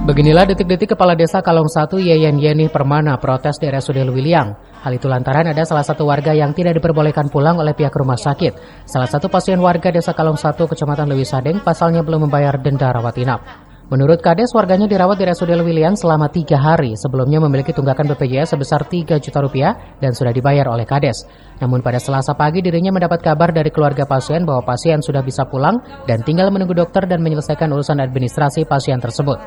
Beginilah detik-detik Kepala Desa Kalong 1 Yeyen Yeni Permana protes di RSUD Lewiliang. Hal itu lantaran ada salah satu warga yang tidak diperbolehkan pulang oleh pihak rumah sakit. Salah satu pasien warga Desa Kalong 1 Kecamatan Lewisadeng pasalnya belum membayar denda rawat inap. Menurut Kades, warganya dirawat di RSUD Lewiliang selama 3 hari. Sebelumnya memiliki tunggakan BPJS sebesar 3 juta rupiah dan sudah dibayar oleh Kades. Namun pada Selasa pagi dirinya mendapat kabar dari keluarga pasien bahwa pasien sudah bisa pulang dan tinggal menunggu dokter dan menyelesaikan urusan administrasi pasien tersebut.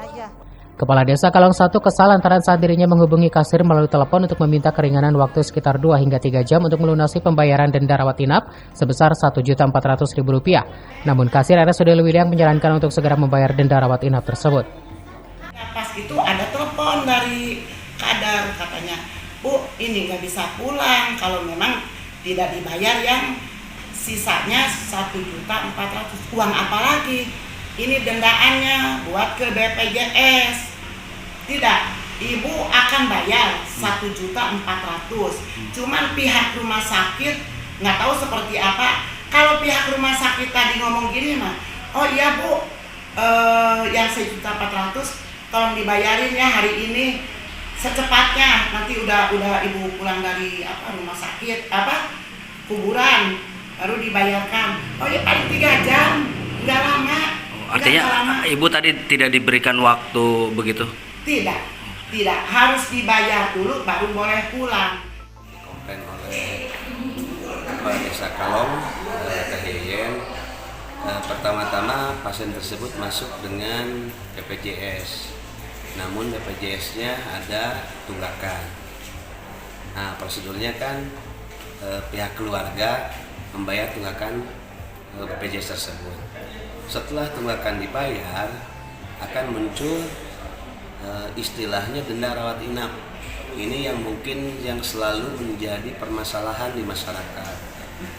Kepala Desa Kalong 1 kesal lantaran saat dirinya menghubungi kasir melalui telepon untuk meminta keringanan waktu sekitar 2 hingga 3 jam untuk melunasi pembayaran denda rawat inap sebesar Rp1.400.000. Namun kasir RSUD Lewiliang menyarankan untuk segera membayar denda rawat inap tersebut. Pas itu ada telepon dari kadar, katanya, Bu, ini nggak bisa pulang kalau memang tidak dibayar yang sisanya Rp1.400.000. Uang apa lagi? Ini dendaannya buat ke BPJS. Tidak, Ibu akan bayar Rp1.400.000. Cuman pihak rumah sakit nggak tahu seperti apa. Kalau pihak rumah sakit tadi ngomong gini mah, oh iya Bu, yang Rp1.400.000 tolong dibayarin ya hari ini secepatnya. Nanti udah Ibu pulang dari rumah sakit kuburan baru dibayarkan. Oh ya paling 3 jam, nggak lama. Artinya Ibu tadi tidak diberikan waktu begitu? Tidak, harus dibayar dulu baru boleh pulang. Dikomplain oleh Kepala Desa Kalong, Yeyen. Pertama-tama pasien tersebut masuk dengan BPJS, namun BPJS-nya ada tunggakan. Nah, prosedurnya kan pihak keluarga membayar tunggakan BPJS tersebut. Setelah tunggakan dibayar, akan muncul istilahnya denda rawat inap. Ini yang mungkin yang selalu menjadi permasalahan di masyarakat.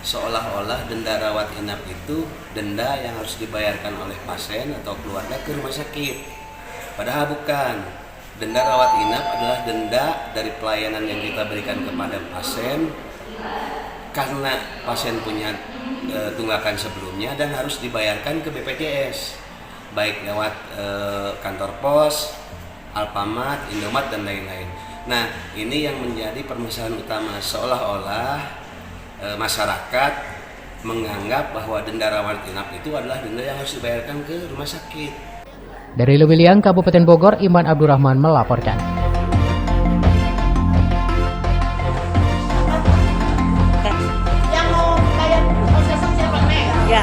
Seolah-olah denda rawat inap itu denda yang harus dibayarkan oleh pasien atau keluarga ke rumah sakit. Padahal bukan. Denda rawat inap adalah denda dari pelayanan yang kita berikan kepada pasien karena pasien punya tunggakan sebelumnya dan harus dibayarkan ke BPJS, baik lewat kantor pos, Alfamart, Indomaret dan lain-lain. Nah, ini yang menjadi permasalahan utama, seolah-olah masyarakat menganggap bahwa denda rawat inap itu adalah denda yang harus dibayarkan ke rumah sakit. Dari Lewiliang, Kabupaten Bogor, Iman Abdurrahman melaporkan. Ya.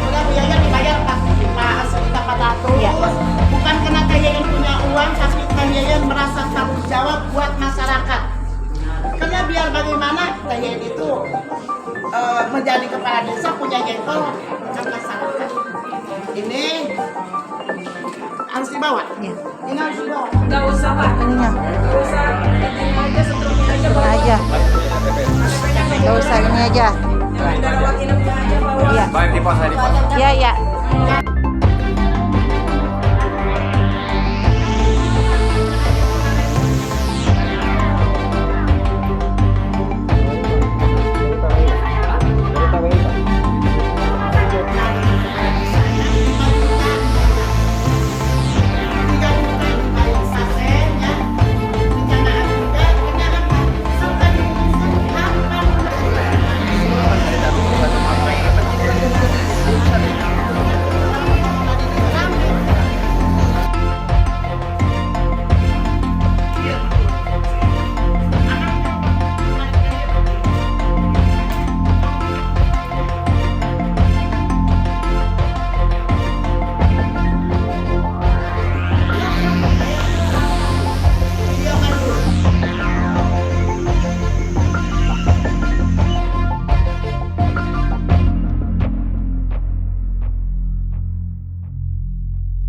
Udah Bu Yeyen dibayar Rp1.400.000. Ya. Bukan karena Yeyen punya uang, tapi kan Yeyen merasa tanggung jawab buat masyarakat. Karena biar bagaimana Yeyen itu menjadi kepala desa punya jengkol dengan masyarakat. Ini harus dibawa. Ya. Ini harus dibawa. Nggak usah Pak. Ininya. Nggak usah ini aja setelahnya aja Ini Pak. aja. Gak usah ini aja. Yang ada rawat inapnya aja Pak. Iya. Baik, di pos. Iya, iya.